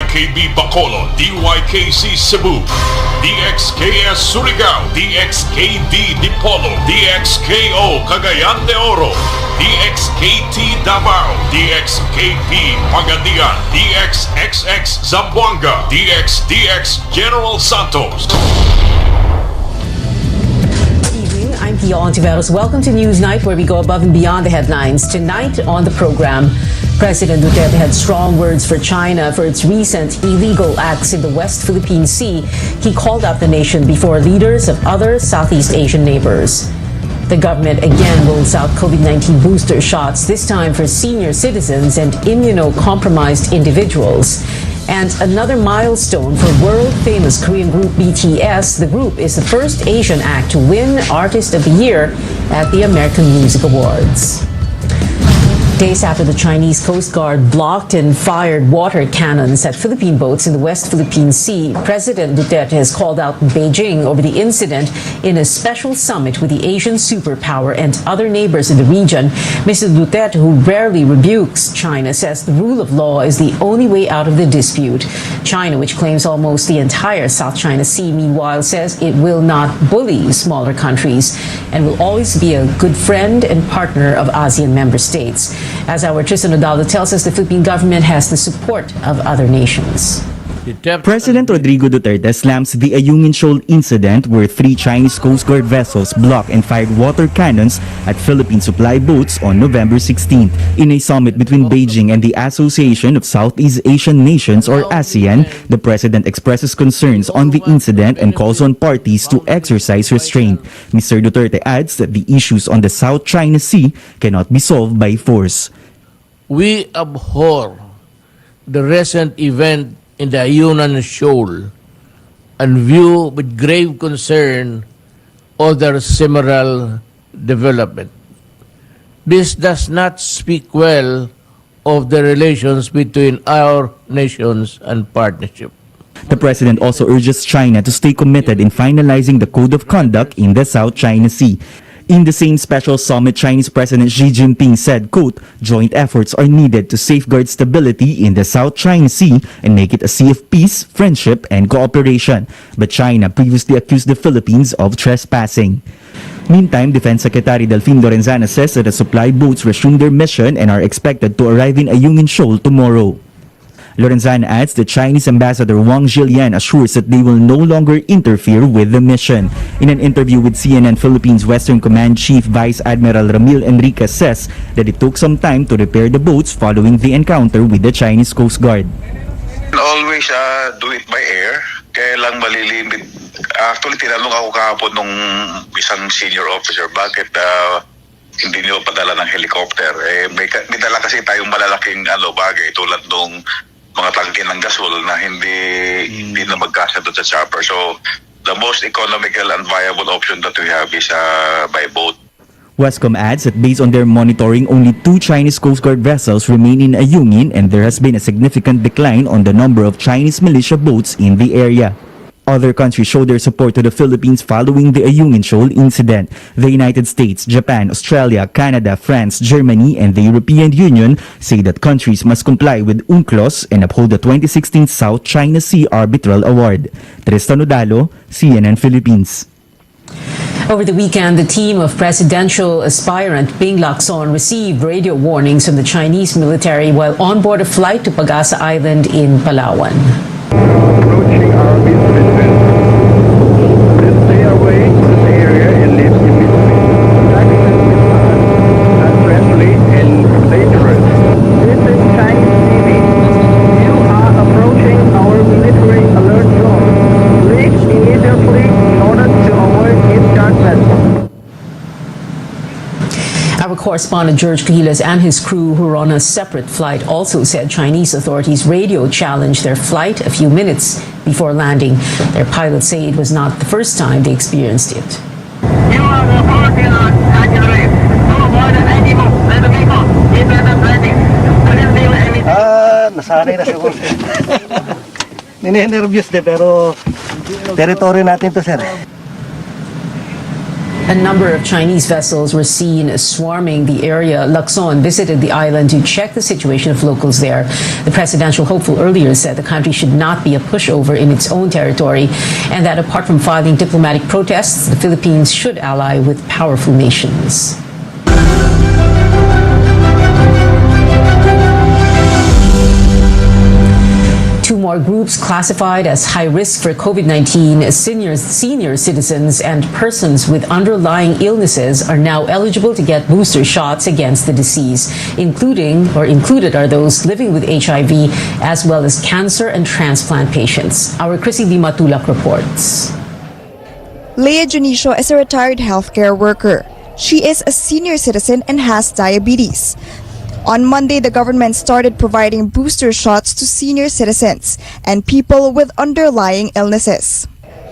DYKB Bacolod, DYKC Cebu, DXKS Surigao, DXKD Dipolo, DXKO Cagayan de Oro, DXKT Davao, DXKP Pagadian, DXXX Zamboanga, DXDX General Santos. I'm Pia Ontiveros. Welcome to Newsnight, where we go above and beyond the headlines. Tonight on the program, President Duterte had strong words for China for its recent illegal acts in the West Philippine Sea. He called out the nation before leaders of other Southeast Asian neighbors. The government again rolls out COVID-19 booster shots, this time for senior citizens and immunocompromised individuals. And another milestone for world-famous Korean group BTS. The group is the first Asian act to win Artist of the Year at the American Music Awards. Days after the Chinese Coast Guard blocked and fired water cannons at Philippine boats in the West Philippine Sea, President Duterte has called out Beijing over the incident in a special summit with the Asian superpower and other neighbors in the region. Mr. Duterte, who rarely rebukes China, says the rule of law is the only way out of the dispute. China, which claims almost the entire South China Sea, meanwhile says it will not bully smaller countries and will always be a good friend and partner of ASEAN member states. As our Tristan Odaldo tells us, the Philippine government has the support of other nations. President Rodrigo Duterte slams the Ayungin Shoal incident where 3 Chinese Coast Guard vessels blocked and fired water cannons at Philippine supply boats on November 16. In a summit between Beijing and the Association of Southeast Asian Nations, or ASEAN, the president expresses concerns on the incident and calls on parties to exercise restraint. Mr. Duterte adds that the issues on the South China Sea cannot be solved by force. We abhor the recent event in the Ayungin Shoal and view with grave concern other similar development. This does not speak well of the relations between our nations and partnership. The president also urges China to stay committed in finalizing the code of conduct in the South China Sea. In the same special summit, Chinese President Xi Jinping said, quote, joint efforts are needed to safeguard stability in the South China Sea and make it a sea of peace, friendship, and cooperation. But China previously accused the Philippines of trespassing. Meantime, Defense Secretary Delfin Lorenzana says that the supply boats resumed their mission and are expected to arrive in Ayungin Shoal tomorrow. Lorenzana adds that Chinese Ambassador Wang Zhilian assures that they will no longer interfere with the mission. In an interview with CNN, Philippines Western Command Chief Vice Admiral Ramil Enriquez says that it took some time to repair the boats following the encounter with the Chinese Coast Guard. Always do it by air. Kaya lang malilimit. Actually, tinanong ako kahapon nung isang senior officer, bakit hindi nyo padala ng helicopter? May dala kasi tayong malalaking bagay tulad nung mga tangke ng gasol na hindi na magkasya doon sa chopper. So, the most economical and viable option that we have is by boat. Westcom adds that based on their monitoring, only 2 Chinese Coast Guard vessels remain in Ayungin and there has been a significant decline on the number of Chinese militia boats in the area. Other countries show their support to the Philippines following the Ayungin Shoal incident. The United States, Japan, Australia, Canada, France, Germany, and the European Union say that countries must comply with UNCLOS and uphold the 2016 South China Sea Arbitral Award. Tristan Odaldo, CNN Philippines. Over the weekend, the team of presidential aspirant Ping Lacson received radio warnings from the Chinese military while on board a flight to Pag-asa Island in Palawan. Approaching our business. Let's stay away from the area and live immediately. Access is unfriendly and dangerous. This is Chinese TV. You are approaching our military alert zone. Leave immediately in order to avoid misjudgment. Our correspondent George Cahilas and his crew, who were on a separate flight, also said Chinese authorities radio challenged their flight a few minutes before landing. Their pilots say it was not the first time they experienced it. You are reporting on accurate. To avoid any move, let the people keep at the landing. I didn't feel anything. Nasanay na siguro. Nine-nervous de pero territory natin to, sir. A number of Chinese vessels were seen swarming the area. Lacson visited the island to check the situation of locals there. The presidential hopeful earlier said the country should not be a pushover in its own territory and that apart from filing diplomatic protests, the Philippines should ally with powerful nations. Two more groups classified as high risk for COVID-19, senior citizens and persons with underlying illnesses are now eligible to get booster shots against the disease, included are those living with HIV as well as cancer and transplant patients. Our Chrissy Matulak reports. Leah Junicio is a retired healthcare worker. She is a senior citizen and has diabetes. On Monday, the government started providing booster shots to senior citizens and people with underlying illnesses.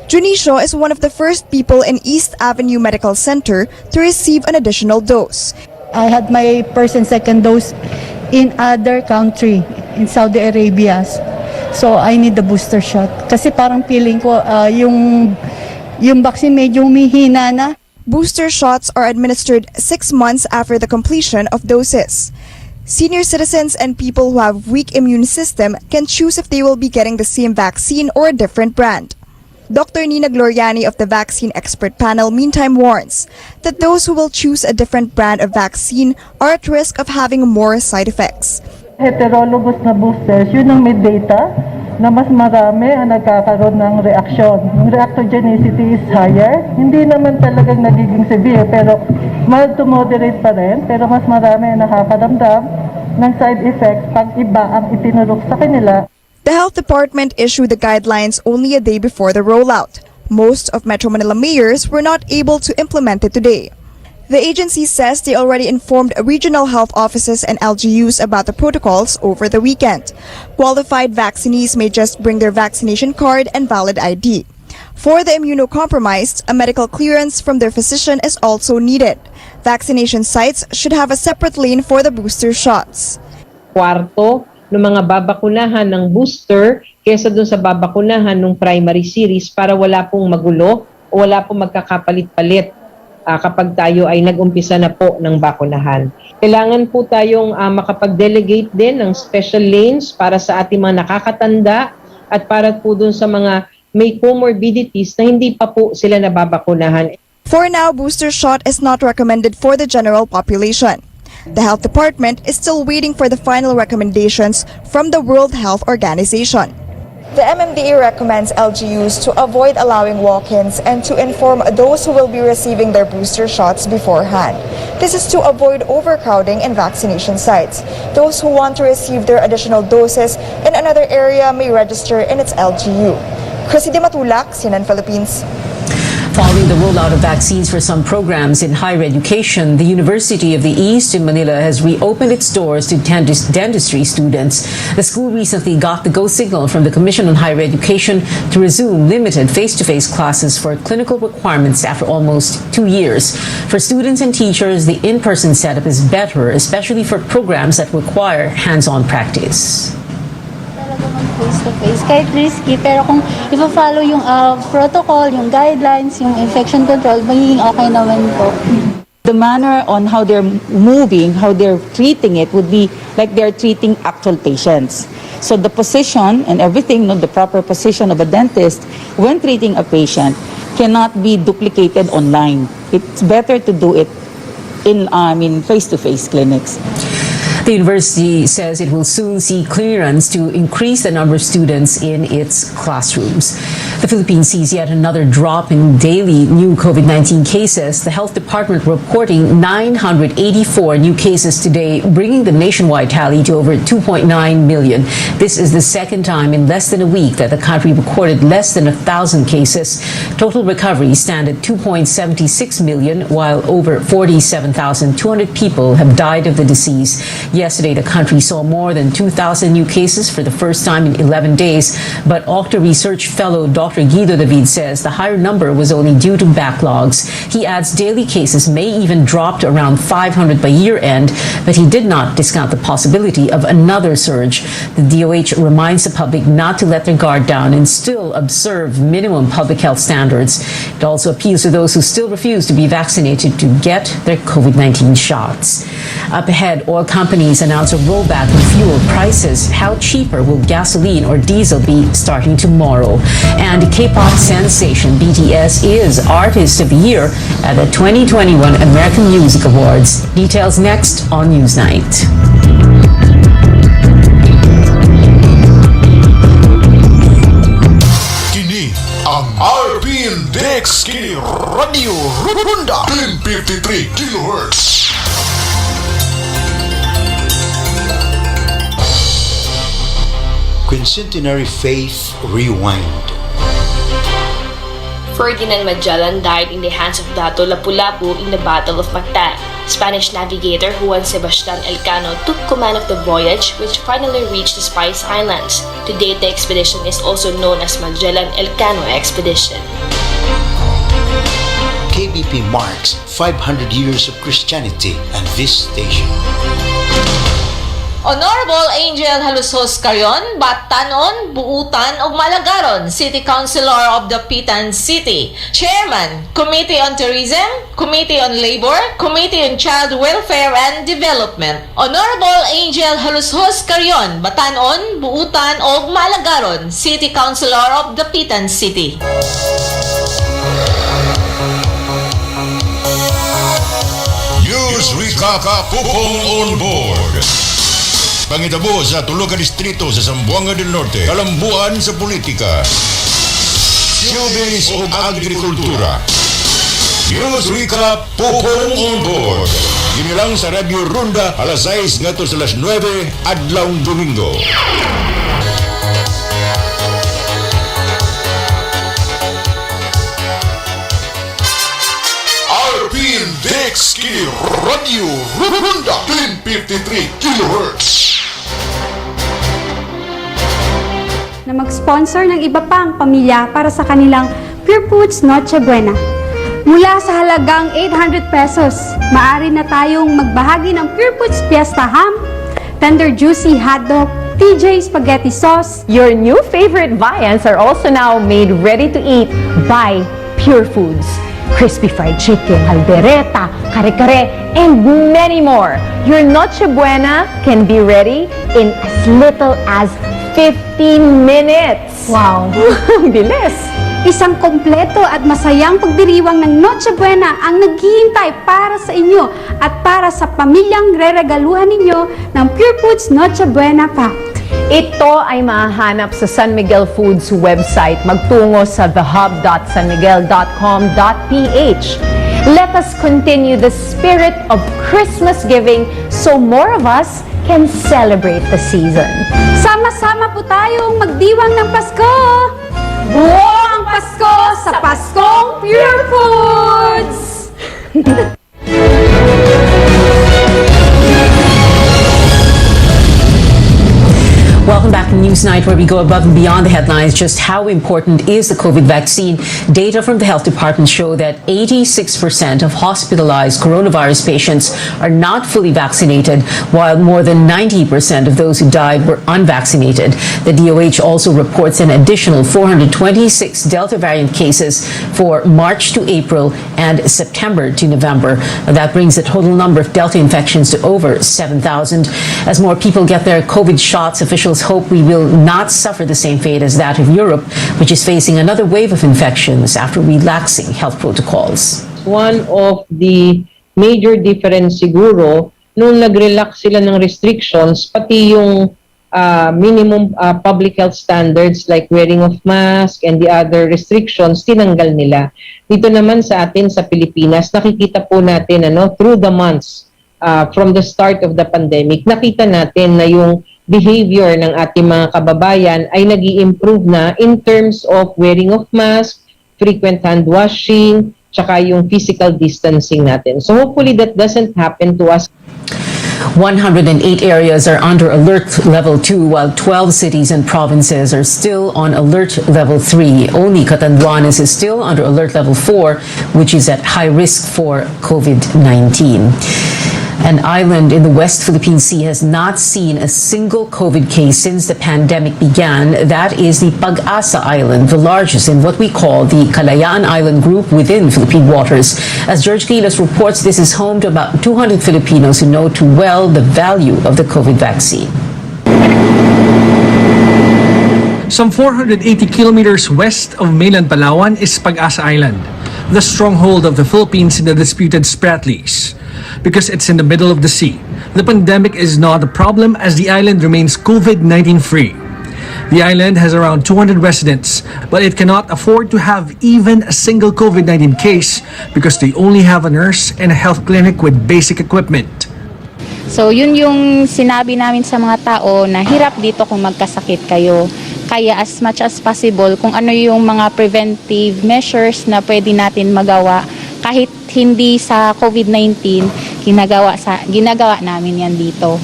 Junicio is one of the first people in East Avenue Medical Center to receive an additional dose. I had my first and second dose in other country, in Saudi Arabia. So I need the booster shot. Kasi parang feeling ko yung vaccine medyo humihina na. Booster shots are administered 6 months after the completion of doses. Senior citizens and people who have weak immune system can choose if they will be getting the same vaccine or a different brand. Dr. Nina Gloriani of the Vaccine Expert Panel meantime warns that those who will choose a different brand of vaccine are at risk of having more side effects. Heterologous na boosters, yun ang may data na mas marami ang nagkakaroon ng reaksyon. Yung reactogenicity is higher. Hindi naman talagang nagiging severe, pero mild to moderate pa rin. Pero mas marami ang nakakaramdam ng side effects pag iba ang itinurok sa kanila. The Health Department issued the guidelines only a day before the rollout. Most of Metro Manila mayors were not able to implement it today. The agency says they already informed regional health offices and LGUs about the protocols over the weekend. Qualified vaccinees may just bring their vaccination card and valid ID. For the immunocompromised, a medical clearance from their physician is also needed. Vaccination sites should have a separate lane for the booster shots. Kwarto ng mga babakunahan ng booster kesa dun sa babakunahan ng primary series para wala pong magulo o wala pong magkakapalit-palit. Kapag tayo ay nag-umpisa na po ng bakunahan. Kailangan po tayong makapag-delegate din ng special lanes para sa ating mga nakakatanda at para po dun sa mga may comorbidities na hindi pa po sila nababakunahan. For now, booster shot is not recommended for the general population. The Health Department is still waiting for the final recommendations from the World Health Organization. The MMDA recommends LGUs to avoid allowing walk-ins and to inform those who will be receiving their booster shots beforehand. This is to avoid overcrowding in vaccination sites. Those who want to receive their additional doses in another area may register in its LGU. Chrissy Matulak, CNN Philippines. Following the rollout of vaccines for some programs in higher education, the University of the East in Manila has reopened its doors to dentistry students. The school recently got the go signal from the Commission on Higher Education to resume limited face-to-face classes for clinical requirements after almost 2 years. For students and teachers, the in-person setup is better, especially for programs that require hands-on practice. Face-to-face, kahit risky, pero kung ipa-follow yung protocol, yung guidelines, yung infection control, magiging okay naman po. The manner on how they're moving, how they're treating it would be like they're treating actual patients. So the position and everything, the proper position of a dentist when treating a patient cannot be duplicated online. It's better to do it in face-to-face clinics. The university says it will soon see clearance to increase the number of students in its classrooms. The Philippines sees yet another drop in daily new COVID-19 cases. The Health Department reporting 984 new cases today, bringing the nationwide tally to over 2.9 million. This is the second time in less than a week that the country recorded less than 1,000 cases. Total recoveries stand at 2.76 million, while over 47,200 people have died of the disease. Yesterday, the country saw more than 2,000 new cases for the first time in 11 days. But Octa research fellow Dr. Guido David says the higher number was only due to backlogs. He adds daily cases may even drop to around 500 by year end, but he did not discount the possibility of another surge. The DOH reminds the public not to let their guard down and still observe minimum public health standards. It also appeals to those who still refuse to be vaccinated to get their COVID-19 shots. Up ahead, oil companies announce a rollback in fuel prices. How cheaper will gasoline or diesel be starting tomorrow? And K-pop sensation BTS is Artist of the Year at the 2021 American Music Awards. Details next on Newsnight. Kini ang RPN Dex Kini Radio Runda 1053 kHz. Quincentenary Faith Rewind. Ferdinand Magellan died in the hands of Dato Lapu-Lapu in the Battle of Mactan. Spanish navigator Juan Sebastian Elcano took command of the voyage, which finally reached the Spice Islands. To date, the expedition is also known as Magellan-Elcano Expedition. KBP marks 500 years of Christianity and visitation. Honorable Angel Halusos Carion, Batanon, Buutan of Malagaron, City Councilor of the Pitan City, Chairman, Committee on Tourism, Committee on Labor, Committee on Child Welfare and Development. Honorable Angel Halusos Carion, Batanon, Buutan of Malagaron, City Councilor of the Pitan City. News Recap Pupong on board. Pangitabo sa tulo ka distrito sa Zamboanga del Norte, kalambuan sa politika, showbiz o agrikultura. News Recap Pupong on board. Ginilang sa Radio Runda alas 6 ngato sa alas 9 adlawng Domingo. RPN Dex Kini Radio Runda 1053 kHz. Na mag-sponsor ng iba pang pamilya para sa kanilang Pure Foods Noche Buena. Mula sa halagang 800 pesos, maaari na tayong magbahagi ng Pure Foods Fiesta Ham, Tender Juicy Hotdog, TJ Spaghetti Sauce. Your new favorite viands are also now made ready to eat by Pure Foods. Crispy fried chicken, albereta, kare-kare, and many more. Your Noche Buena can be ready in as little as 15 minutes. Wow! Bilis! Isang kompleto at masayang pagdiriwang ng Noche Buena ang naghihintay para sa inyo at para sa pamilyang re-regaluhan ninyo ng Pure Foods Noche Buena Pack. Ito ay mahahanap sa San Miguel Foods website. Magtungo sa thehub.sanmiguel.com.ph. Let us continue the spirit of Christmas giving so more of us can celebrate the season. Sama-sama po tayong magdiwang ng Pasko! Buo ang Pasko sa Paskong Pure Foods! Welcome back to Newsnight, where we go above and beyond the headlines. Just how important is the COVID vaccine? Data from the health department show that 86% of hospitalized coronavirus patients are not fully vaccinated, while more than 90% of those who died were unvaccinated. The DOH also reports an additional 426 Delta variant cases for March to April and September to November. That brings the total number of Delta infections to over 7,000. As more people get their COVID shots, officials hope we will not suffer the same fate as that of Europe, which is facing another wave of infections after relaxing health protocols. One of the major difference siguro, nung nag-relax sila ng restrictions, pati yung minimum public health standards like wearing of mask and the other restrictions, tinanggal nila. Dito naman sa atin sa Pilipinas, nakikita po natin through the months from the start of the pandemic, nakita natin na yung behavior ng ating mga kababayan ay nag-i-improve na in terms of wearing of mask, frequent hand washing, tsaka yung physical distancing natin. So hopefully that doesn't happen to us. 108 areas are under alert level 2, while 12 cities and provinces are still on alert level 3. Only Catanduanes is still under alert level 4, which is at high risk for COVID-19. An island in the West Philippine Sea has not seen a single COVID case since the pandemic began. That is the Pag-asa Island, the largest in what we call the Kalayaan Island group within Philippine waters. As George Gilas reports, this is home to about 200 Filipinos who know too well the value of the COVID vaccine. Some 480 kilometers west of mainland Palawan is Pag-asa Island, the stronghold of the Philippines in the disputed Spratlys. Because it's in the middle of the sea, the pandemic is not a problem as the island remains COVID-19 free. The island has around 200 residents, but it cannot afford to have even a single COVID-19 case because they only have a nurse and a health clinic with basic equipment. So yun yung sinabi namin sa mga tao na hirap dito kung magkasakit kayo. Kaya as much as possible, kung ano yung mga preventive measures na pwede natin magawa, kahit hindi sa COVID-19, ginagawa namin yan dito.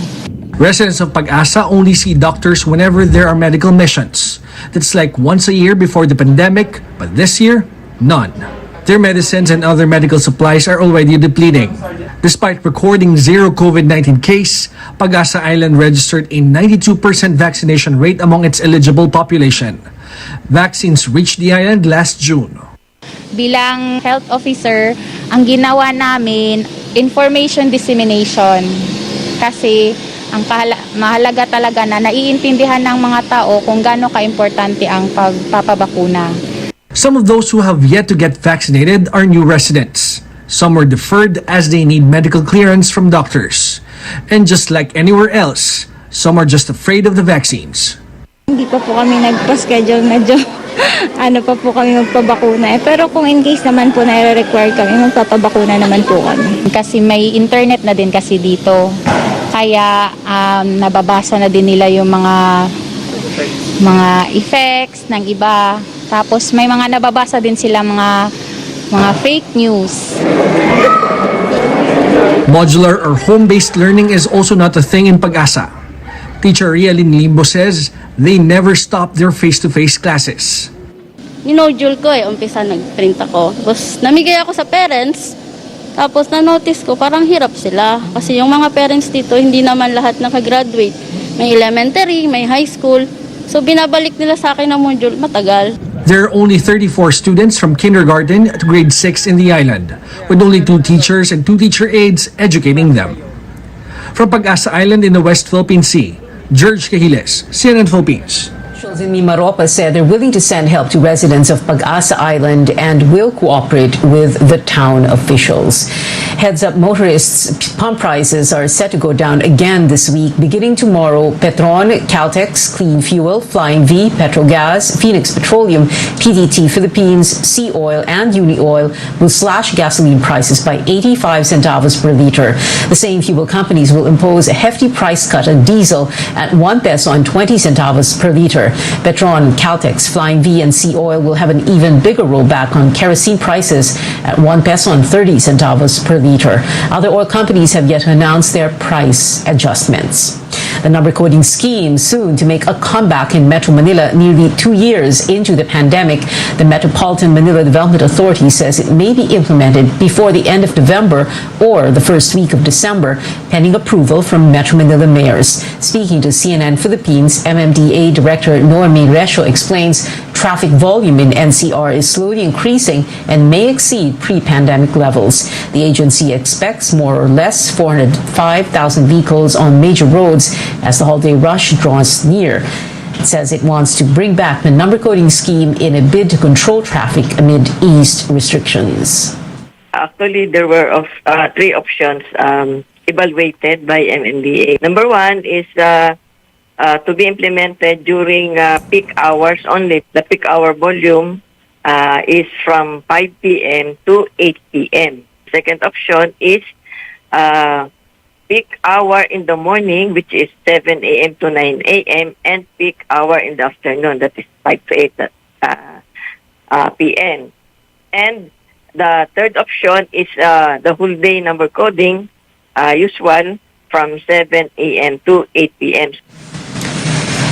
Residents of Pag-asa only see doctors whenever there are medical missions. That's like once a year before the pandemic, but this year, none. Their medicines and other medical supplies are already depleting. Despite recording zero COVID-19 case, Pag-asa Island registered a 92% vaccination rate among its eligible population. Vaccines reached the island last June. Bilang health officer, ang ginawa namin, information dissemination. Kasi ang mahalaga talaga na naiintindihan ng mga tao kung gaano ka-importante ang pagpapabakuna. Some of those who have yet to get vaccinated are new residents. Some were deferred as they need medical clearance from doctors. And just like anywhere else, some are just afraid of the vaccines. Hindi pa po kami nagpa-schedule, medyo pa po kami magpabakuna. Pero kung in case naman po na i-require kami, magpapabakuna naman po kami. Kasi may internet na din kasi dito. Kaya nababasa na din nila yung mga effects ng iba. Tapos may mga nababasa din sila mga fake news. Modular or home-based learning is also not a thing in Pag-asa. Teacher Rialyn Limbo says they never stop their face-to-face classes. Ninodule ko umpisa nag-print ako. Tapos namigay ako sa parents. Tapos na-notice ko parang hirap sila. Kasi yung mga parents dito hindi naman lahat nakagraduate. May elementary, may high school. So binabalik nila sa akin ang module, matagal. There are only 34 students from kindergarten to grade 6 in the island, with only 2 teachers and 2 teacher aides educating them. From Pag-asa Island in the West Philippine Sea, George Cahiles, CNN Philippines. Officials in Mimaropa said they're willing to send help to residents of Pag-asa Island and will cooperate with the town officials. Heads up, motorists' pump prices are set to go down again this week. Beginning tomorrow, Petron, Caltex, Clean Fuel, Flying V, Petrogas, Phoenix Petroleum, PTT Philippines, Sea Oil, and Uni Oil will slash gasoline prices by 85 centavos per liter. The same fuel companies will impose a hefty price cut on diesel at 1 peso and 20 centavos per liter. Petron, Caltex, Flying V, and Sea Oil will have an even bigger rollback on kerosene prices at 1 peso and 30 centavos per liter. Other oil companies have yet to announce their price adjustments. The number coding scheme soon to make a comeback in Metro Manila nearly 2 years into the pandemic. The Metropolitan Manila Development Authority says it may be implemented before the end of November or the first week of December, pending approval from Metro Manila mayors. Speaking to CNN Philippines, MMDA Director Noemi Resho explains traffic volume in NCR is slowly increasing and may exceed pre-pandemic levels. The agency expects more or less 405,000 vehicles on major roads as the holiday rush draws near. It says it wants to bring back the number coding scheme in a bid to control traffic amid eased restrictions. Actually, there were 3 options evaluated by MMDA. Number 1 is to be implemented during peak hours only. The peak hour volume is from 5 p.m. to 8 p.m. Second option is peak hour in the morning, which is 7 a.m. to 9 a.m. and peak hour in the afternoon, that is 5 to 8 p.m. And the third option is the whole day number coding, usual from 7 a.m. to 8 p.m.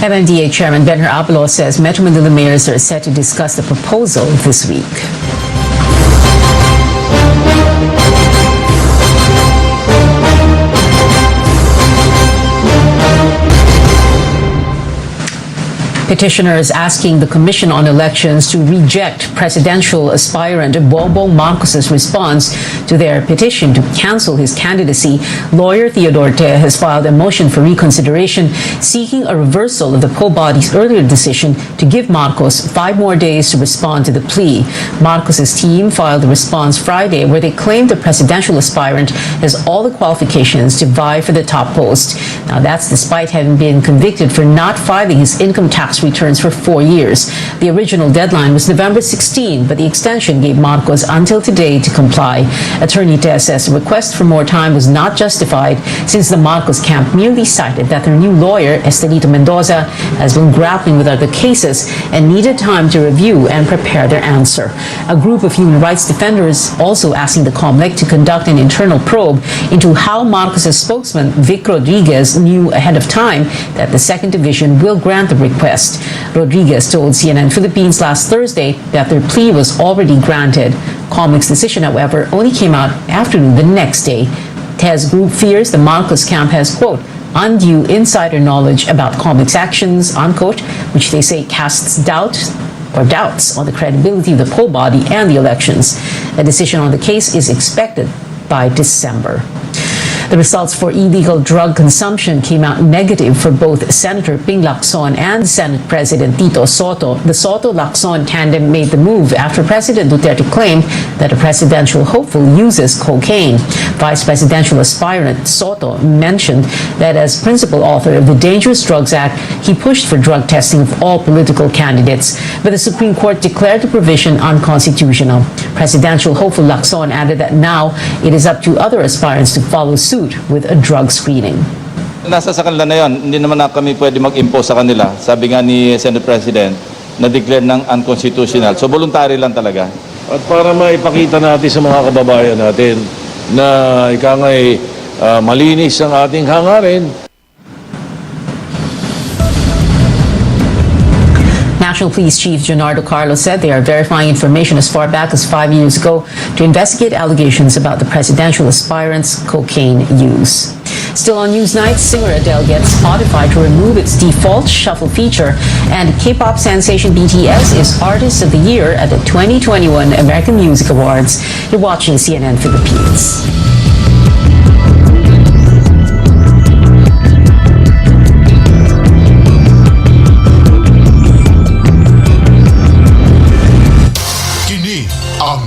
MMDA Chairman Benher Apolo says Metro Manila mayors are set to discuss the proposal this week. Petitioners asking the Commission on Elections to reject presidential aspirant Bongbong Marcos's response to their petition to cancel his candidacy. Lawyer Theodore Te has filed a motion for reconsideration seeking a reversal of the poll body's earlier decision to give Marcos 5 more days to respond to the plea. Marcos's team filed a response Friday where they claimed the presidential aspirant has all the qualifications to vie for the top post. Now that's despite having been convicted for not filing his income tax returns for 4 years. The original deadline was November 16, but the extension gave Marcos until today to comply. Attorney Te says the request for more time was not justified since the Marcos camp merely cited that their new lawyer, Estelito Mendoza, has been grappling with other cases and needed time to review and prepare their answer. A group of human rights defenders also asking the COMELEC to conduct an internal probe into how Marcos's spokesman, Vic Rodriguez, knew ahead of time that the Second Division will grant the request. Rodriguez told CNN Philippines last Thursday that their plea was already granted. COMELEC's decision, however, only came out afternoon the next day. Te's group fears the Marcos camp has, quote, undue insider knowledge about COMELEC's actions, unquote, which they say casts doubts on the credibility of the poll body and the elections. A decision on the case is expected by December. The results for illegal drug consumption came out negative for both Senator Ping Lacson and Senate President Tito Soto. The Soto-Lacson tandem made the move after President Duterte claimed that a presidential hopeful uses cocaine. Vice presidential aspirant Soto mentioned that as principal author of the Dangerous Drugs Act, he pushed for drug testing of all political candidates, but the Supreme Court declared the provision unconstitutional. Presidential hopeful Lacson added that now it is up to other aspirants to follow suit with a drug screening. Nasa sa kanila na yun, hindi naman na kami pwede mag-impose sa kanila. Sabi nga ni Senate President, na-declare ng unconstitutional. So voluntary lang talaga. At para maipakita natin sa mga kababayan natin na ika nga'y malinis ang ating hangarin. National Police Chief Jonardo Carlos said they are verifying information as far back as 5 years ago to investigate allegations about the presidential aspirant's cocaine use. Still on Newsnight, singer Adele gets Spotify to remove its default shuffle feature, and K-pop sensation BTS is Artist of the Year at the 2021 American Music Awards. You're watching CNN Philippines.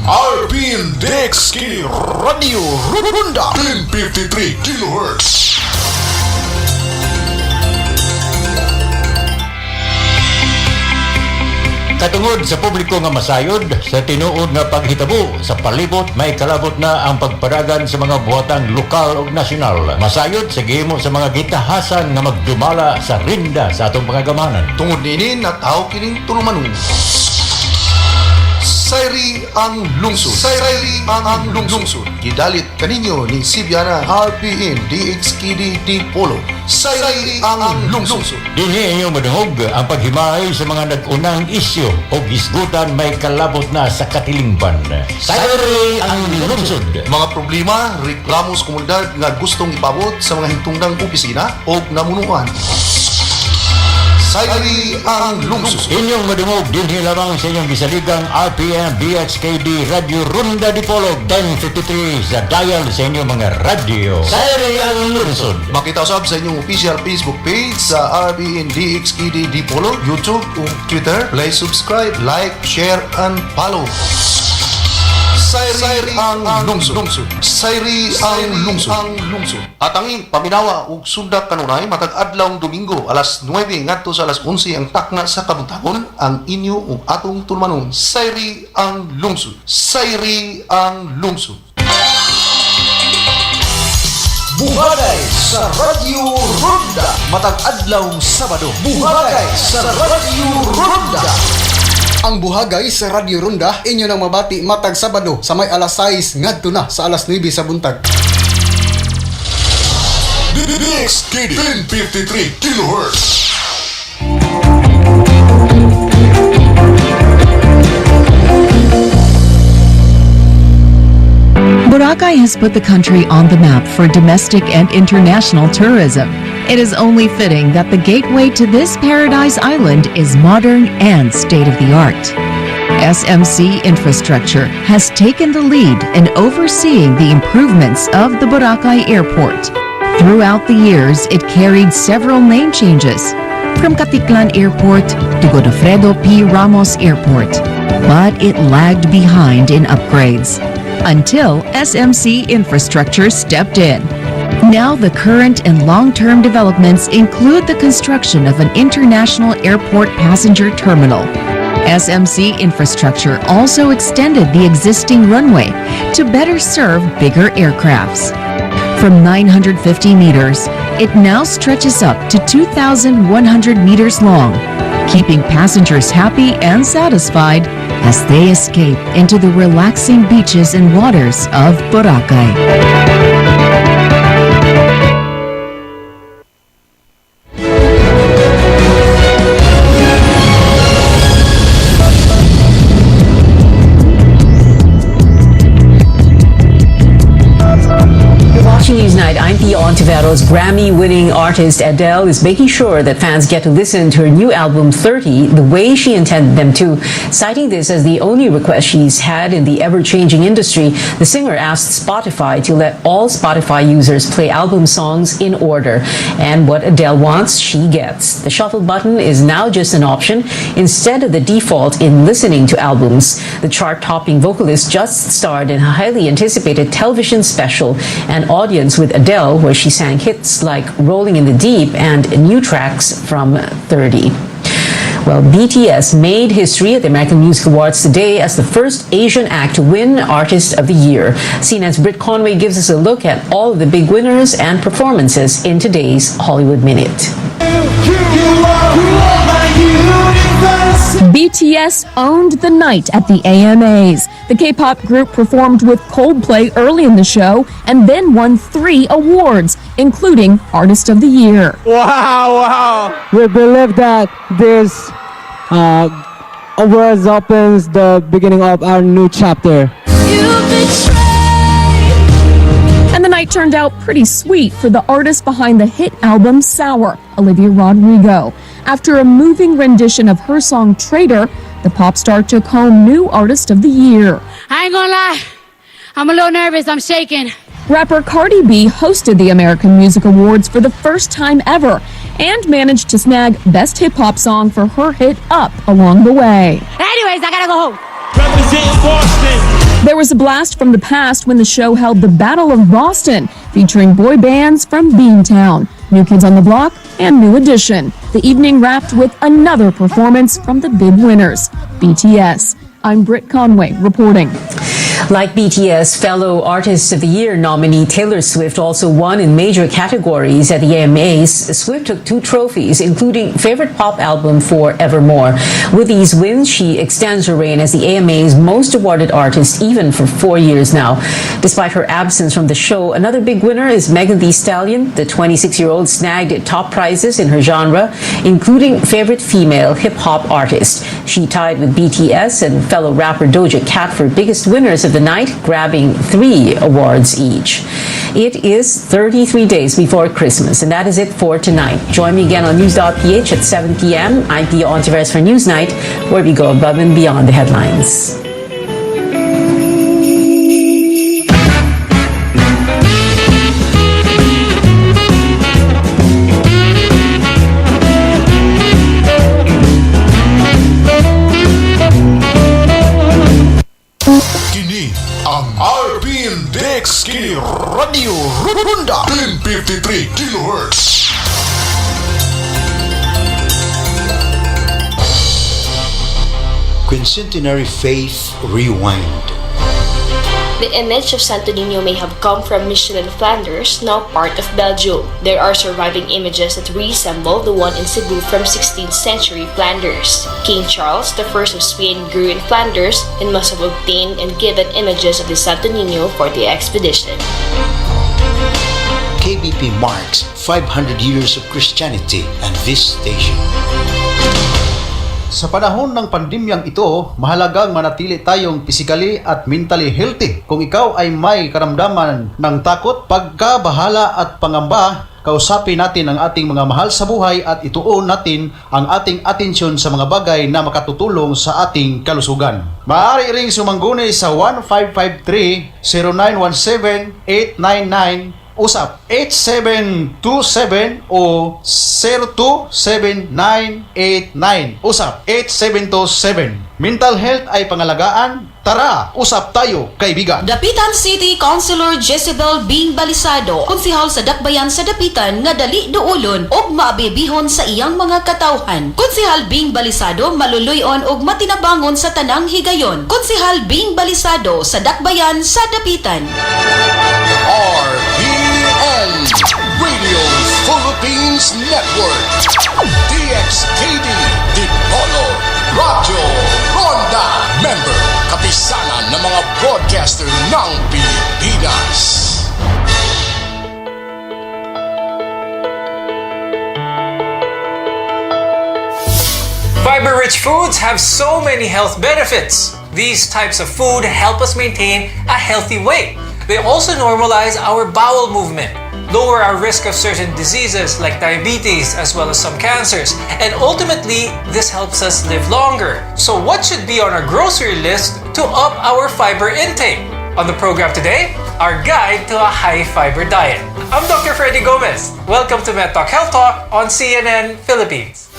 RPN DXK Radio Runda 1053 kHz. Katungod sa publiko nga masayod sa tinuod nga paghitabo sa palibot, may kalabot na ang pagpadagan sa mga buhatang lokal ug nasyonal. Masayod sa gihimo sa mga gitahasan nga magdumala sa rinda sa atong pangagamanan. Tungod nini nataw kining tulumanon. Sayri ang lungsod. Sayri ang lungsod. Gidalit kaninyo ni Sibiana RPN DXKD Polo. Sayri ang lungsod. Dinhi inyo madungog ang paghimay sa mga nag-unang isyu o gisgutan may kalabot na sa katilingban. Sayri ang lungsod. Mga problema, reklamo sa komunidad nga gustong ipabot sa mga hintungdang opisina o namunuan. Sayri ang lungsod. Inyong madungog dinhi lamang sa inyong bisaligang RPN DXKD Radio Runda Dipolog 1053 sa dial sa inyong mga radio. Sayri ang lungsod. Makita usab sa inyong official Facebook page sa RPN DXKD Dipolog, YouTube o Twitter. Please subscribe, like, share, and follow. Sayri ang lungsod. Sayri ang lungsod. At ang paminawa ug sunda kanunay matag adlawng Domingo alas 9 ngadto sa alas 11 ang takna sa kabuntagon ang inyo ug atong tulmanon. Sayri ang lungsod. Sayri ang lungsod. Buhagay sa Radio Ronda matag adlawng Sabado. Buhagay sa Radio Ronda. Ang buhagay sa Radio Ronda inyo nang mabati matag Sabado sa may alas 6 ngadto na sa alas 9 sa buntag. Next KD 1053 kHz. Boracay has put the country on the map for domestic and international tourism. It is only fitting that the gateway to this paradise island is modern and state-of-the-art. SMC Infrastructure has taken the lead in overseeing the improvements of the Boracay Airport. Throughout the years, it carried several name changes, from Caticlan Airport to Godofredo P. Ramos Airport, but it lagged behind in upgrades until SMC Infrastructure stepped in. Now the current and long-term developments include the construction of an international airport passenger terminal. SMC Infrastructure also extended the existing runway to better serve bigger aircrafts. From 950 meters, it now stretches up to 2,100 meters long, keeping passengers happy and satisfied as they escape into the relaxing beaches and waters of Boracay. Newsnight, I'm Pia Ontiveros. Grammy-winning artist Adele is making sure that fans get to listen to her new album 30 the way she intended them to. Citing this as the only request she's had in the ever-changing industry, the singer asked Spotify to let all Spotify users play album songs in order. And what Adele wants, she gets. The shuffle button is now just an option instead of the default in listening to albums. The chart-topping vocalist just starred in a highly anticipated television special and audience with Adele, where she sang hits like Rolling in the Deep and new tracks from 30. Well, BTS made history at the American Music Awards today as the first Asian act to win Artist of the Year. CNN's Britt Conway gives us a look at all of the big winners and performances in today's Hollywood Minute. BTS owned the night at the AMAs. The K-pop group performed with Coldplay early in the show and then won 3 awards, including Artist of the Year. Wow. We believe that this awards opens the beginning of our new chapter. And the night turned out pretty sweet for the artist behind the hit album Sour, Olivia Rodrigo. After a moving rendition of her song Traitor, the pop star took home New Artist of the Year. I ain't gonna lie, I'm a little nervous, I'm shaking. Rapper Cardi B hosted the American Music Awards for the first time ever and managed to snag Best Hip Hop Song for her hit Up along the way. Anyways, I gotta go home. Representing Boston. There was a blast from the past when the show held the Battle of Boston, featuring boy bands from Beantown, New Kids on the Block, and New Edition. The evening wrapped with another performance from the big winners, BTS. I'm Britt Conway reporting. Like BTS, fellow Artist of the Year nominee Taylor Swift also won in major categories at the AMAs. Swift took 2 trophies, including Favorite Pop Album for Evermore. With these wins, she extends her reign as the AMA's most awarded artist, even for 4 years now. Despite her absence from the show, another big winner is Megan Thee Stallion. The 26-year-old snagged top prizes in her genre, including Favorite Female Hip Hop Artist. She tied with BTS and fellow rapper Doja Cat for biggest winners of the night, grabbing 3 awards each. It is 33 days before Christmas, and that is it for tonight. Join me again on News.ph at 7 p.m. I'm Pia Ontiveros for Newsnight, where we go above and beyond the headlines. Ang RPN Dex Kini Radio Runda 1053 kHz. Quincentenary Faith Rewind. The image of Santo Niño may have come from Michelin Flanders, now part of Belgium. There are surviving images that resemble the one in Cebu from 16th century Flanders. King Charles I of Spain grew in Flanders and must have obtained and given images of the Santo Niño for the expedition. KBP marks 500 years of Christianity and this station. Sa panahon ng pandemyang ito, mahalagang manatili tayong physically at mentally healthy. Kung ikaw ay may karamdaman ng takot, pagkabahala at pangamba, kausapin natin ang ating mga mahal sa buhay at ituon natin ang ating atensyon sa mga bagay na makatutulong sa ating kalusugan. Maaari ring sumangguni sa 1553-0917-899 usap 8727 o 027989 usap 8727. Mental health ay pangalagaan. Tara, usap tayo, kaibigan. Dapitan City Councilor Jezebel Bing Balisado, konsehal sa Dakbayan sa Dapitan nga dali duulon og maabibihon sa iyang mga katawhan. Konsehal Bing Balisado maluluyon og matinabangon sa tanang higayon. Konsehal Bing Balisado sa Dakbayan sa Dapitan. RPN Radio Philippines Network DXKD Dipolo Radyo Ronda Member kapisanan ng mga broadcaster ng Pilipinas. Fiber-rich foods have so many health benefits. These types of food help us maintain a healthy weight. They also normalize our bowel movement, lower our risk of certain diseases like diabetes as well as some cancers, and ultimately, this helps us live longer. So what should be on our grocery list to up our fiber intake? On the program today, our guide to a high-fiber diet. I'm Dr. Freddy Gomez. Welcome to MedTalk Health Talk on CNN Philippines.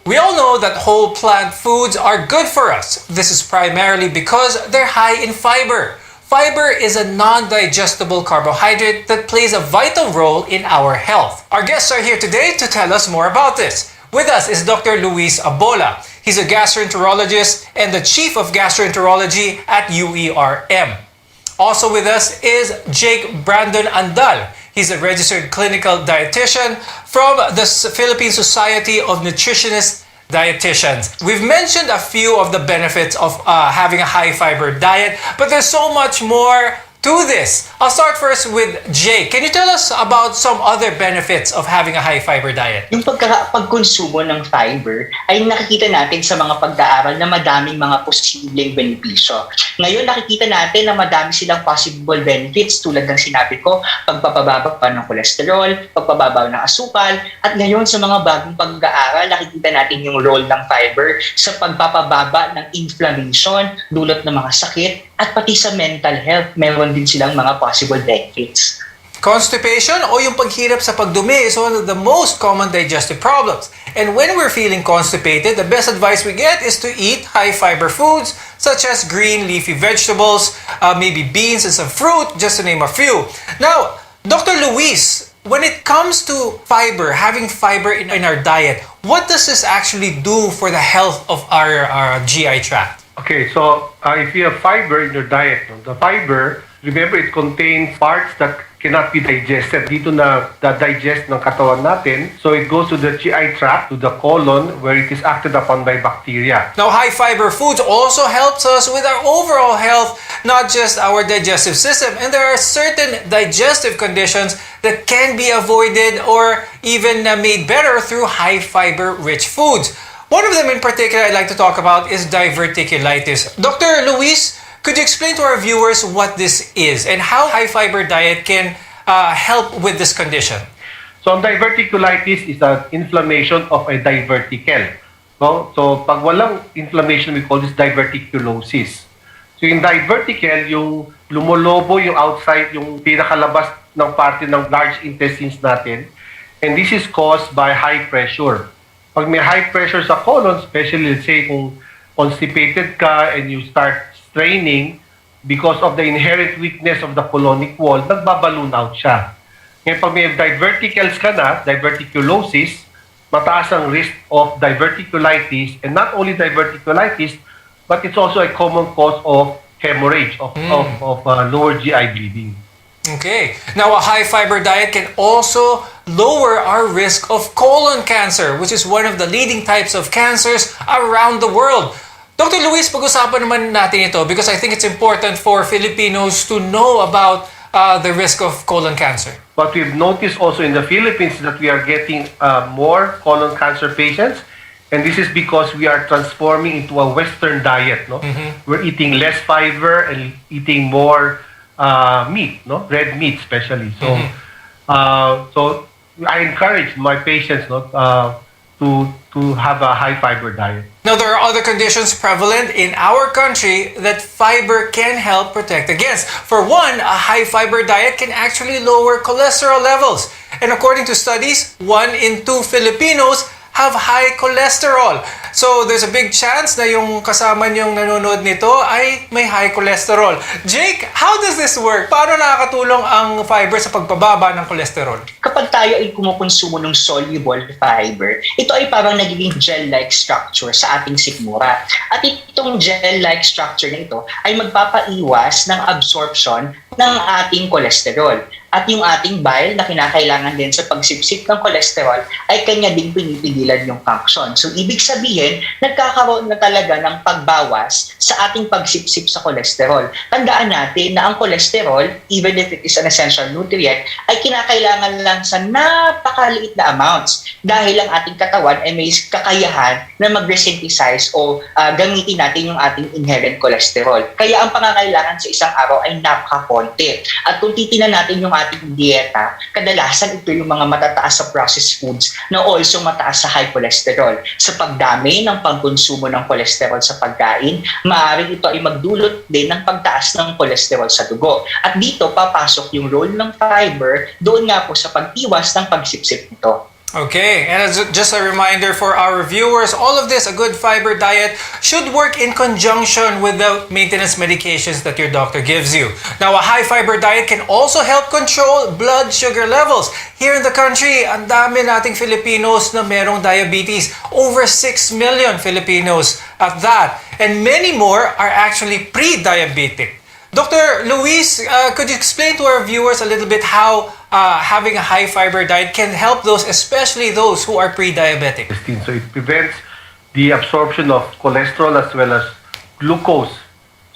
We all know that whole plant foods are good for us. This is primarily because they're high in fiber. Fiber is a non-digestible carbohydrate that plays a vital role in our health. Our guests are here today to tell us more about this. With us is Dr. Luis Abola. He's a gastroenterologist and the chief of gastroenterology at UERM. Also with us is Jake Brandon Andal. He's a registered clinical dietitian from the Philippine Society of Nutritionists Dietitians. We've mentioned a few of the benefits of having a high-fiber diet, but there's so much more to this. I'll start first with Jake. Can you tell us about some other benefits of having a high-fiber diet? Yung pagkonsumo ng fiber ay nakikita natin sa mga pag-aaral na madaming mga posibleng benepisyo. Ngayon nakikita natin na madami silang possible benefits tulad ng sinabi ko, pagpapababa ng kolesterol, pagpapababa ng asukal, at ngayon sa mga bagong pag-aaral nakikita natin yung role ng fiber sa pagpapababa ng inflammation, dulot ng mga sakit, at pati sa mental health, meron din silang mga possible benefits. Constipation o yung paghirap sa pagdumi is one of the most common digestive problems. And when we're feeling constipated, the best advice we get is to eat high-fiber foods such as green leafy vegetables, maybe beans and some fruit, just to name a few. Now, Dr. Luis, when it comes to fiber, having fiber in our diet, what does this actually do for the health of our GI tract? Okay, so if you have fiber in your diet, the fiber, remember it contains parts that cannot be digested. Dito na digest ng katawan natin. So it goes to the GI tract, to the colon, where it is acted upon by bacteria. Now, high-fiber foods also helps us with our overall health, not just our digestive system. And there are certain digestive conditions that can be avoided or even made better through high-fiber rich foods. One of them in particular I'd like to talk about is diverticulitis. Dr. Luis, could you explain to our viewers what this is and how high-fiber diet can help with this condition? So, diverticulitis is an inflammation of a diverticle. No? So, pag walang inflammation, we call this diverticulosis. So, yung diverticle, yung lumolobo yung outside, yung pinakalabas ng parte ng large intestines natin. And this is caused by high pressure. Pag may high pressure sa colon, especially let's say kung constipated ka and you start straining because of the inherent weakness of the colonic wall, nagbaballoon out siya. Ngayon pag may diverticles ka na, diverticulosis, mataas ang risk of diverticulitis, and not only diverticulitis, but it's also a common cause of hemorrhage, of lower GI bleeding. Okay. Now, a high-fiber diet can also lower our risk of colon cancer, which is one of the leading types of cancers around the world. Dr. Luis, pag-usapan naman natin ito because I think it's important for Filipinos to know about the risk of colon cancer. What we've noticed also in the Philippines is that we are getting more colon cancer patients, and this is because we are transforming into a Western diet. No, we're eating less fiber and eating more meat, no, red meat especially. So, so I encourage my patients, no, to have a high fiber diet. Now, there are other conditions prevalent in our country that fiber can help protect against. For one, a high fiber diet can actually lower cholesterol levels. And according to studies, 1 in 2 Filipinos have high cholesterol. So there's a big chance na yung kasama niyong nanonood nito ay may high cholesterol. Jake, how does this work? Paano nakakatulong ang fiber sa pagpababa ng cholesterol? Kapag tayo ay kumukonsumo ng soluble fiber, ito ay parang nagiging gel-like structure sa ating sikmura. At itong gel-like structure na ito ay magpapaiwas ng absorption ng ating cholesterol. At yung ating bile na kinakailangan din sa pagsipsip ng cholesterol ay kanya ding pinipigilan yung function. So, ibig sabihin, nagkakaroon na talaga ng pagbawas sa ating pagsipsip sa cholesterol. Tandaan natin na ang cholesterol, even if it is an essential nutrient, ay kinakailangan lang sa napakaliit na amounts dahil ang ating katawan ay may kakayahan na mag-resynthesize o gamitin natin yung ating inherent cholesterol. Kaya ang pangangailangan sa isang araw ay napakakonti. At kung titingnan natin yung ating dieta, kadalasan ito yung mga matataas sa processed foods na also mataas sa high cholesterol. Sa pagdami ng pagkonsumo ng cholesterol sa pagkain, maaaring ito ay magdulot din ng pagtaas ng cholesterol sa dugo. At dito papasok yung role ng fiber doon nga po sa pag-iwas ng pagsipsip nito. Okay, and as just a reminder for our viewers, all of this, a good fiber diet, should work in conjunction with the maintenance medications that your doctor gives you. Now, a high fiber diet can also help control blood sugar levels. Here in the country, ang dami nating Filipinos na merong diabetes. Over 6 million Filipinos at that. And many more are actually pre-diabetic. Dr. Luis, could you explain to our viewers a little bit how having a high fiber diet can help those, especially those who are pre-diabetic? So it prevents the absorption of cholesterol as well as glucose,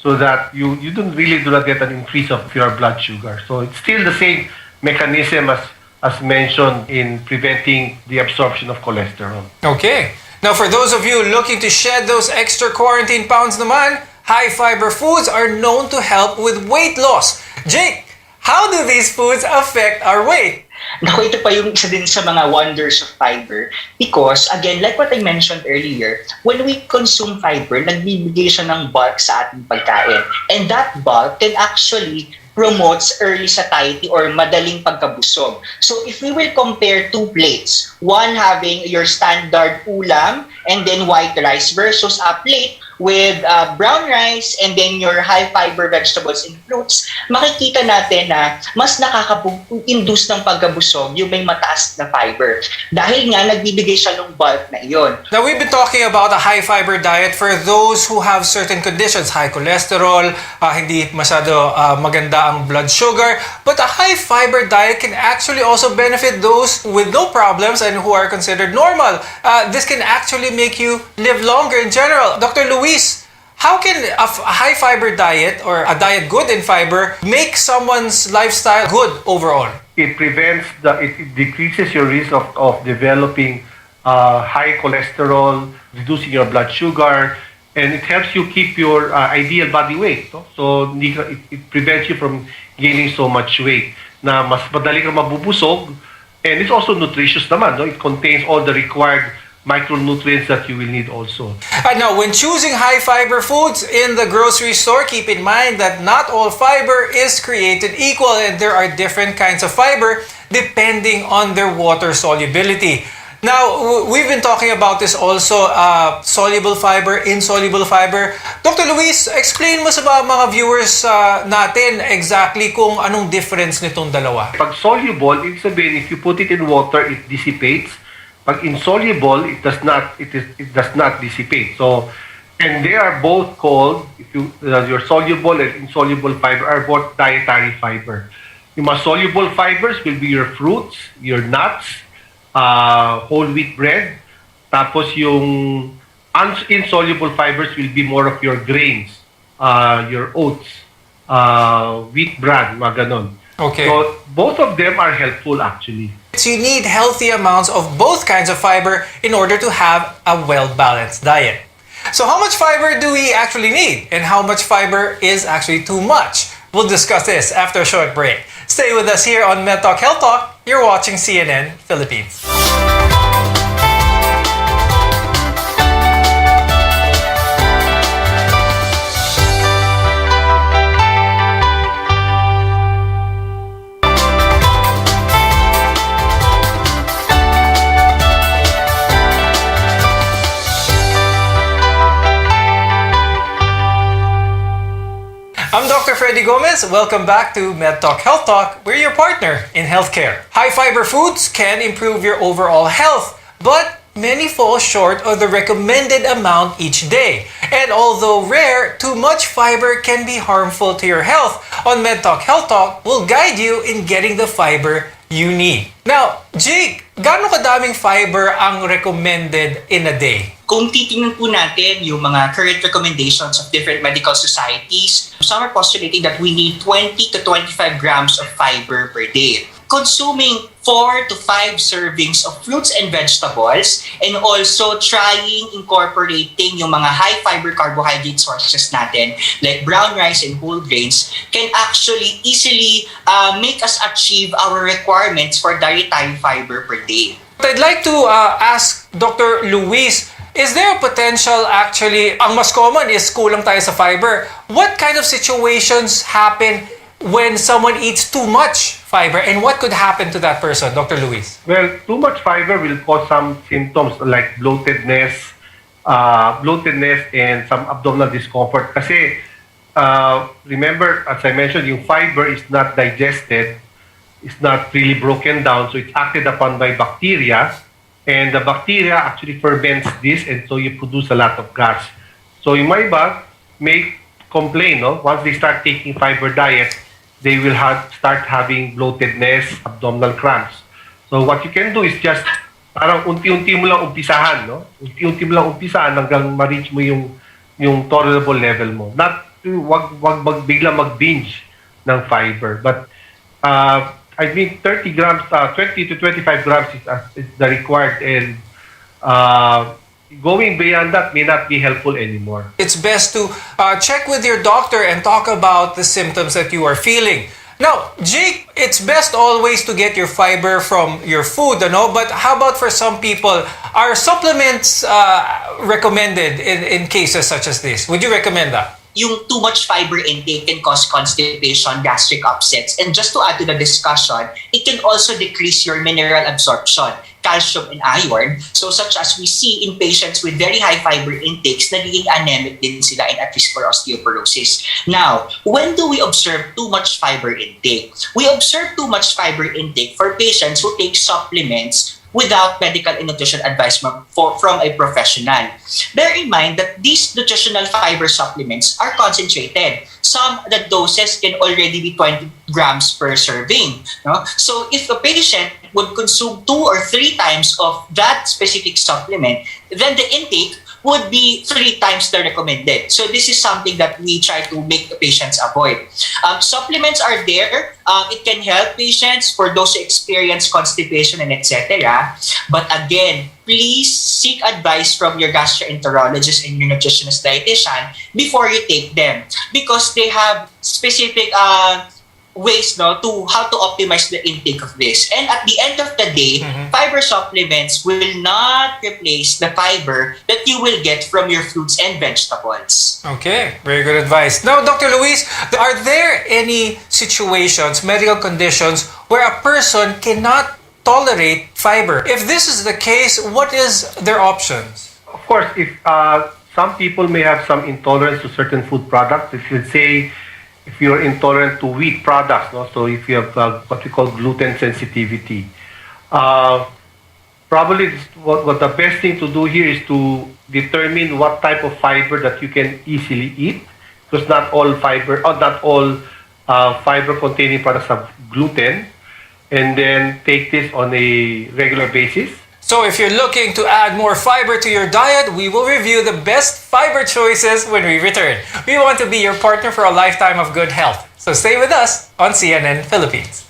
so that you do not get an increase of your blood sugar. So it's still the same mechanism as mentioned in preventing the absorption of cholesterol. Okay. Now, for those of you looking to shed those extra quarantine pounds naman, high fiber foods are known to help with weight loss. Jake, how do these foods affect our weight? Naku, ito pa yung isa din sa mga wonders of fiber because, again, like what I mentioned earlier, when we consume fiber, nagbibigay siya ng bulk sa ating pagkain. And that bulk can actually promotes early satiety or madaling pagkabusog. So if we will compare 2 plates, one having your standard ulam and then white rice versus a plate with brown rice and then your high fiber vegetables and fruits, makikita natin na mas nakaka-induce ng pagkabusog yung may mataas na fiber. Dahil nga nagbibigay siya ng bulk na iyon. Now, we've been talking about a high fiber diet for those who have certain conditions, high cholesterol, hindi masyado maganda ang blood sugar, but a high fiber diet can actually also benefit those with no problems and who are considered normal. This can actually make you live longer in general. Dr. Luis, how can a high fiber diet or a diet good in fiber make someone's lifestyle good overall? It prevents it decreases your risk of developing high cholesterol, reducing your blood sugar, and it helps you keep your ideal body weight. No? So it prevents you from gaining so much weight na mas madali kang mabubusog, and it's also nutritious naman. No? It contains all the required micronutrients that you will need also. Now, when choosing high fiber foods in the grocery store, keep in mind that not all fiber is created equal and there are different kinds of fiber depending on their water solubility. Now, we've been talking about this also, soluble fiber, insoluble fiber. Dr. Luis, explain mo sa mga viewers natin exactly kung anong difference nitong dalawa. Pag soluble, ibig sabihin, if you put it in water, it dissipates. Pag insoluble, it does not dissipate. So, and they are both called, your soluble and insoluble fiber are both dietary fiber. Yung mga soluble fibers will be your fruits, your nuts, whole wheat bread. Tapos yung insoluble fibers will be more of your grains, your oats, wheat bran, mga ganon. Okay. So both of them are helpful actually. So you need healthy amounts of both kinds of fiber in order to have a well-balanced diet. So how much fiber do we actually need? And how much fiber is actually too much? We'll discuss this after a short break. Stay with us here on Med Talk Health Talk. You're watching CNN Philippines. I'm Dr. Freddy Gomez. Welcome back to Med Talk Health Talk. We're your partner in healthcare. High fiber foods can improve your overall health, but many fall short of the recommended amount each day. And although rare, too much fiber can be harmful to your health. On Med Talk Health Talk, we'll guide you in getting the fiber you need. Now, Jake, gaano kadaming fiber ang recommended in a day? Kung titingnan po natin yung mga current recommendations of different medical societies, some are postulating that we need 20 to 25 grams of fiber per day. Consuming 4 to 5 servings of fruits and vegetables, and also trying incorporating yung mga high fiber carbohydrate sources natin like brown rice and whole grains can actually easily make us achieve our requirements for dietary fiber per day. I'd like to ask Dr. Luis, is there a potential actually, ang mas common is kulang tayo sa fiber. What kind of situations happen when someone eats too much fiber, and what could happen to that person, Dr. Luis? Well, too much fiber will cause some symptoms like bloatedness and some abdominal discomfort. Kasi, remember, as I mentioned, yung fiber is not digested, it's not really broken down, so it's acted upon by bacteria, and the bacteria actually ferments this, and so you produce a lot of gas. So yung mga iba may complain, no? Once they start taking fiber diet, they will start having bloatedness, abdominal cramps. So what you can do is just parang unti-unti mo lang umpisahan, no? Unti-unti mo lang umpisahan hanggang ma-reach mo yung tolerable level mo. Not wag bigla mag-binge ng fiber, but I mean 30 grams, 20 to 25 grams is the required, and going beyond that may not be helpful anymore. It's best to check with your doctor and talk about the symptoms that you are feeling. Now, Jake, it's best always to get your fiber from your food, no? But how about for some people, are supplements recommended in cases such as this? Would you recommend that? Yung too much fiber intake can cause constipation, gastric upsets, and just to add to the discussion, it can also decrease your mineral absorption, calcium and iron, so such as we see in patients with very high fiber intakes, nagiging anemic din sila and at risk for osteoporosis. Now, when do we observe too much fiber intake? We observe too much fiber intake for patients who take supplements without medical and nutrition advice from a professional. Bear in mind that these nutritional fiber supplements are concentrated. The doses can already be 20 grams per serving. No? So if a patient would consume 2 or 3 times of that specific supplement, then the intake would be 3 times the recommended. So this is something that we try to make the patients avoid. Supplements are there. It can help patients for those who experience constipation and etc. But again, please seek advice from your gastroenterologist and your nutritionist dietitian before you take them, because they have specific ways to how to optimize the intake of this. And at the end of the day, fiber supplements will not replace the fiber that you will get from your fruits and vegetables. Okay, very good advice. Now, Dr. Luis, are there any situations, medical conditions, where a person cannot tolerate fiber? If this is the case, what is their options? Of course, if some people may have some intolerance to certain food products, if you say if you're intolerant to wheat products, no? So if you have what we call gluten sensitivity, probably what the best thing to do here is to determine what type of fiber that you can easily eat, because not all fiber or not all fiber-containing para sa gluten, and then take this on a regular basis. So if you're looking to add more fiber to your diet, we will review the best fiber choices when we return. We want to be your partner for a lifetime of good health. So stay with us on CNN Philippines.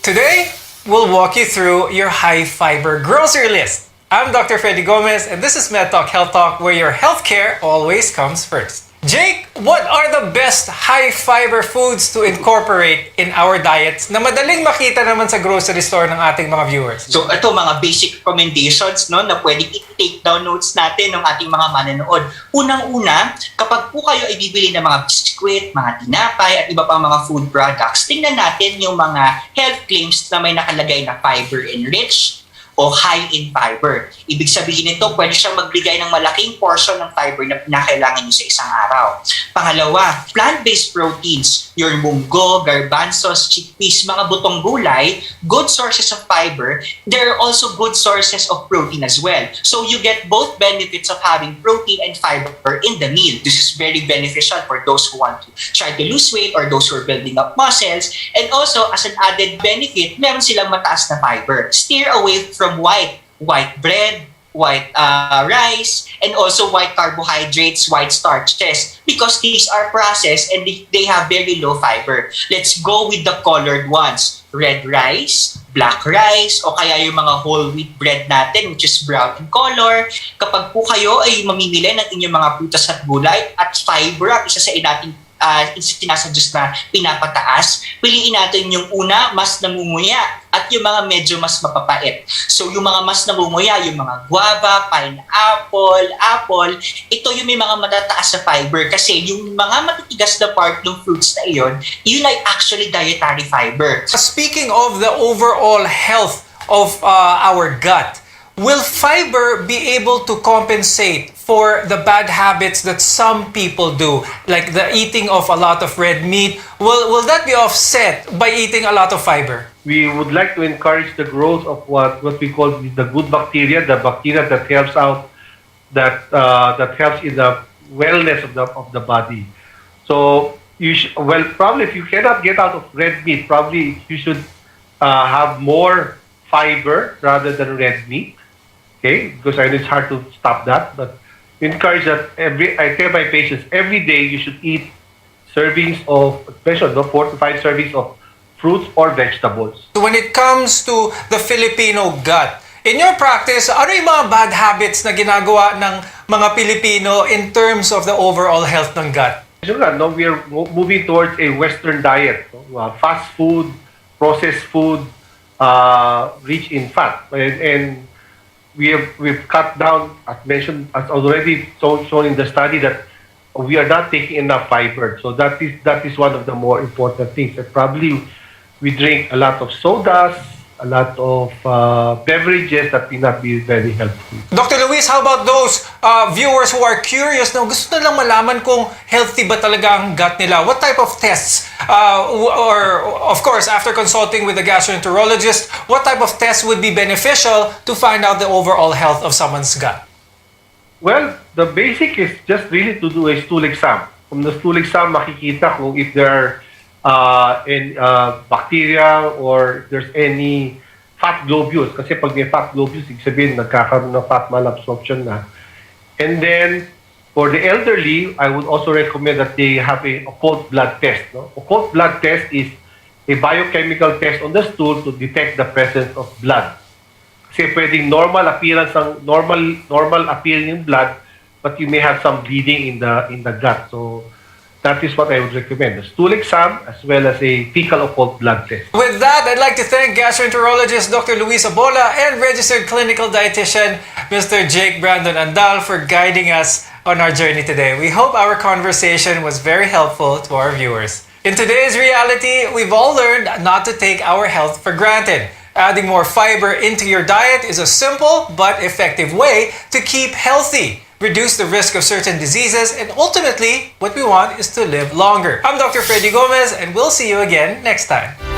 Today, we'll walk you through your high-fiber grocery list. I'm Dr. Freddy Gomez, and this is MedTalk Health Talk, where your healthcare always comes first. Jake, what are the best high-fiber foods to incorporate in our diets na madaling makita naman sa grocery store ng ating mga viewers? So ito mga basic recommendations no na pwedeng i-take down notes natin ng ating mga manonood. Unang-una, kapag po kayo ay bibili ng mga biskwit, mga tinapay at iba pang mga food products, tingnan natin yung mga health claims na may nakalagay na fiber-enriched o high in fiber. Ibig sabihin nito, pwede siyang magbigay ng malaking portion ng fiber na pinakailangan nyo sa isang araw. Pangalawa, plant-based proteins, your munggo, garbanzos, chickpeas, mga butong gulay, good sources of fiber. There are also good sources of protein as well. So you get both benefits of having protein and fiber in the meal. This is very beneficial for those who want to try to lose weight or those who are building up muscles. And also, as an added benefit, meron silang mataas na fiber. Steer away from white bread, white rice, and also white carbohydrates, white starches, because these are processed and they have very low fiber. Let's go with the colored ones. Red rice, black rice, o kaya yung mga whole wheat bread natin, which is brown in color. Kapag po kayo ay mamimili ng inyong mga prutas at gulay at fiber, at isa sa inating sinasuggest na pinapataas, piliin natin yung una, mas namumuya, at yung mga medyo mas mapapait. So yung mga mas namumuya, yung mga guava, pineapple, apple, ito yung may mga matataas na fiber kasi yung mga matitigas na part ng fruits na iyon, yun ay actually dietary fiber. Speaking of the overall health of our gut, will fiber be able to compensate for the bad habits that some people do, like the eating of a lot of red meat? Will that be offset by eating a lot of fiber? We would like to encourage the growth of what we call the good bacteria, the bacteria that helps out, that helps in the wellness of the body. So probably if you cannot get out of red meat, probably you should have more fiber rather than red meat. Okay, because I know it's hard to stop that, but encourage that I tell my patients every day you should eat servings of, especially 4 to 5 servings of fruits or vegetables. So when it comes to the Filipino gut, in your practice, ano yung mga bad habits na ginagawa ng mga Pilipino in terms of the overall health ng gut? No, we are moving towards a Western diet, fast food, processed food, rich in fat, and we've cut down, as mentioned, as already shown in the study, that we are not taking enough fiber. So that is one of the more important things. And probably we drink a lot of sodas, a lot of beverages that may not be very helpful. Dr. Luis, how about those viewers who are curious na gusto na lang malaman kung healthy ba talaga ang gut nila? What type of tests, or of course, after consulting with a gastroenterologist, what type of tests would be beneficial to find out the overall health of someone's gut? Well, the basic is just really to do a stool exam. From the stool exam, makikita kung if there are any bacteria or if there's any fat globules. Kasi pag may fat globules, ibig sabihin nagkakaroon ng fat malabsorption na. And then, for the elderly, I would also recommend that they have a occult blood test. No? Occult blood test is a biochemical test on the stool to detect the presence of blood. Kasi pwedeng normal appearing in blood, but you may have some bleeding in the gut. So that is what I would recommend: a stool exam as well as a fecal occult blood test. With that, I'd like to thank gastroenterologist Dr. Luis Abola and registered clinical dietitian Mr. Jake Brandon Andal for guiding us on our journey today. We hope our conversation was very helpful to our viewers. In today's reality, we've all learned not to take our health for granted. Adding more fiber into your diet is a simple but effective way to keep healthy, reduce the risk of certain diseases, and ultimately, what we want is to live longer. I'm Dr. Freddy Gomez, and we'll see you again next time.